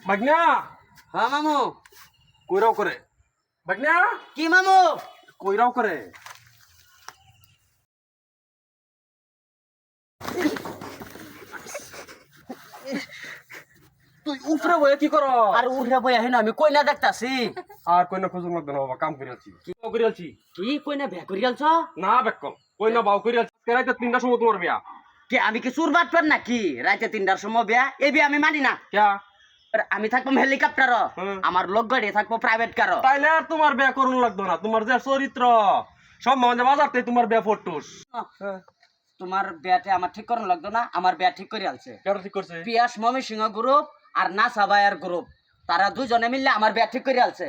বাগনা হ্যাঁ মামু। কইরাও করে বাগনা কি মামু? কইরাও করে তুই উপরে বয়ে কি কর আর উঠে বই আহে না, আমি কইনা দেখতাছি। আর কইনা খুঁজুম লাগবে না বাবা, কাম করিয়াছি কি করিয়াছি কি কইনা ভ্যা করি আলছ? না বেকম কইনা বাউ করিয়াছি রাইতে 3টার সময় তোমার বিয়া কে আমি কি চুর বাটপার নাকি? রাইতে 3টার সময় বিয়া, এই বিয়া আমি মানি না। ক্যা আর আমি থাকবো হেলিকপ্টার, আমার লোক গাড়ি থাকবো প্রাইভেট কার। তাইলে আর তোমার বিয়া করুন লাগতো না, তোমার যে চরিত্র সব মানে বাজারতে তোমার বিয়া ফটুস তোমার বিয়াতে আমার ঠিক করন লাগতো না, আমার বিয়া ঠিক করে আলছে। কেন ঠিক করছে? পিয়াস মমি সিংহ গ্রুপ আর নাসা ভাইয়ার গ্রুপ, তারা দুজনে মিললে আমার বিয়া ঠিক করে আলছে।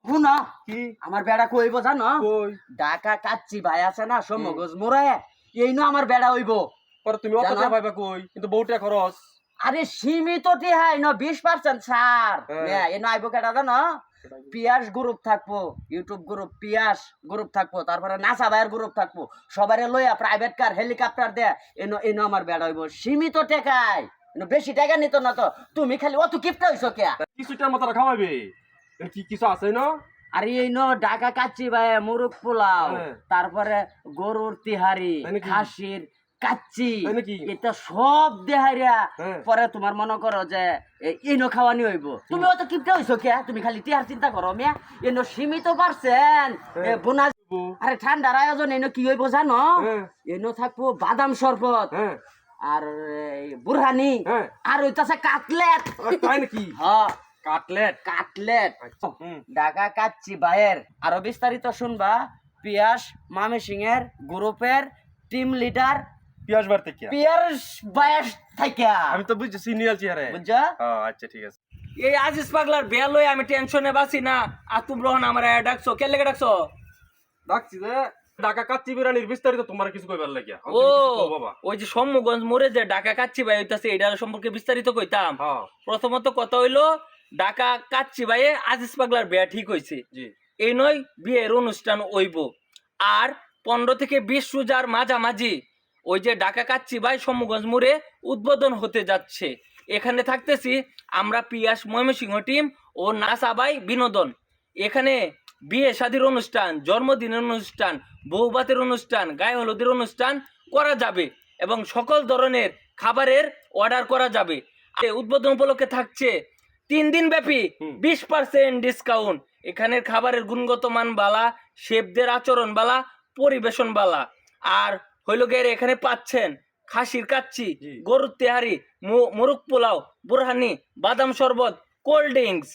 শুনো কি আমার বেড়া কইব জানো? কই ঢাকা কাচ্চি ভাই আছে না সমগজ মোড়ে, এই নো আমার বেড়া হইব। পরে তুমি অত টাকা পাইবা কই? কিন্তু বউটা খরচ। আরে সীমিত টিহাই ন 20% ছাড় হ্যাঁ। এ আইব কেটা জানো? পিয়াস গ্রুপ থাকবো, ইউটিউব গ্রুপ পিয়াস গ্রুপ থাকবো, তারপরে নাসা ভাইয়ের গ্রুপ থাকবো, সবারে লইয়া প্রাইভেট কার হেলিকপ্টার দে এনো এনো আমার বেড়া হইব সীমিত টাকায়। বেশি টাকা নিত না তো, তুমি খালি অত কিপটা হইছো কে? কিছুটা মাথাটা খাওয়াবে কি কিছু আছে না? আরে এই নো ঢাকা কাচ্চি ভাই, মুরগ পোলাও, হ্যাঁ। তারপরে গরুর তিহারি, তাই নাকি? খাসির কাচ্চি, তাই নাকি? এটা সব দেহারিয়া। হ্যাঁ। পরে তোমার মনে করো যে ইনো খাওয়ানি হইব। তুমি অত কিপটা হইছো কে? তুমি খালি টিহার চিন্তা করো মিয়া। এনো সীমিত পারছেন বোনাস। আরে ঠান্ডার আয়োজন এনো কি হইব জানো? হ্যাঁ। এনো থাকবো বাদাম শরবত হ্যাঁ আর বুরহানি হ্যাঁ। আর হইতাছে কাটলেট। তাই নাকি? হ্যাঁ কাটলেট কাটলেট। হুম। ঢাকা কাচ্চি ভাইয়ের আরো বিস্তারিত শুনবা পিয়াস মামি সিং এর গ্রুপের টিম লিডার পিয়াজ বাড়তে কি পিয়াস বায়াস থাইকা। আমি তো বুঝছি সিনিয়র চেয়ারে। বুঝছো? আচ্ছা ঠিক আছে। এই আজিজ পাগলার বিয়া লই আমি টেনশনে বাঁচি না, আর তোমরা আমার ডাকছো কে লেগে ডাকছো? ডাকছি যে ঢাকা কাচ্চি বিরিয়ানির বিস্তারিত তোমার কিছু কইবার লাগিয়া। ও বাবা ওই যে সম্মুগঞ্জ মোড়ে যে ঢাকা কাচ্চি ভাই হইতাছে এটার সম্পর্কে বিস্তারিত কইতাম। হ্যাঁ প্রথমত কথা হইলো ঢাকা কাচ্চি ভাইয়ে আজিজ পাগলার বিয়া ঠিক হইছে। জি এই নয় বিয়ের অনুষ্ঠান হইব। আর 15 থেকে 20 রোজার মাঝামাঝি ওই যে ঢাকা কাচ্চি ভাই সম্মুগঞ্জ মোড়ে উদ্বোধন হতে যাচ্ছে। এখানে থাকতেছি আমরা পিয়াস ময়মনসিংহ টিম ও নাসা ভাই বিনোদন। এখানে বিয়ে শাদীর অনুষ্ঠান, জন্মদিনের অনুষ্ঠান, বউভাতের অনুষ্ঠান, গায়ে হলুদের অনুষ্ঠান করা যাবে এবং সকল ধরনের খাবারের অর্ডার করা যাবে। উদ্বোধন উপলক্ষে থাকছে 3 দিন ব্যাপী 20% ডিসকাউন্ট। এখানের খাবারের গুণগত মান বালা, শেফদের আচরণ বালা, পরিবেশন বালা। আর হইল গের এখানে পাচ্ছেন খাসির কাচ্চি, গরুর তেহারি, মুরগ পোলাও, বুরহানি, বাদাম শরবত, কোল্ড ড্রিঙ্কস।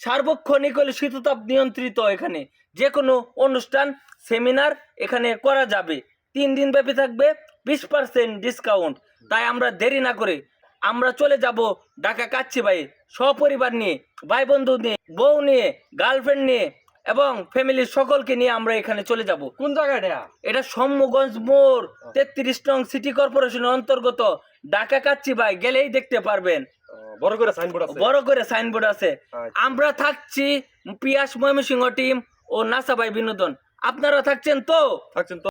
সার্বক্ষণিক হলে শীততাপ নিয়ন্ত্রিত। এখানে যে কোনো অনুষ্ঠান সেমিনার এখানে করা যাবে। 3 দিন ব্যাপী থাকবে 20% ডিসকাউন্ট। তাই আমরা দেরি না করে আমরা চলে যাব ঢাকা কাচ্চি ভাই সপরিবার নিয়ে, ভাই বন্ধু নিয়ে, বউ নিয়ে, গার্লফ্রেন্ড নিয়ে এবং ফ্যামিলির সকলকে নিয়ে আমরা এখানে চলে যাব। কোন জায়গাটা? এটা সম্মুগঞ্জ মোড় 33 নং সিটি কর্পোরেশনের অন্তর্গত ঢাকা কাচ্চি ভাই গেলেই দেখতে পারবেন। বড় করে সাইনবোর্ড আছে। বড় করে সাইনবোর্ড আছে। আচ্ছা। আমরা থাকছি পিয়াস ময়মনসিংহ টিম ও নাসা ভাই বিনোদন। আপনারা থাকছেন তো? থাকছেন তো?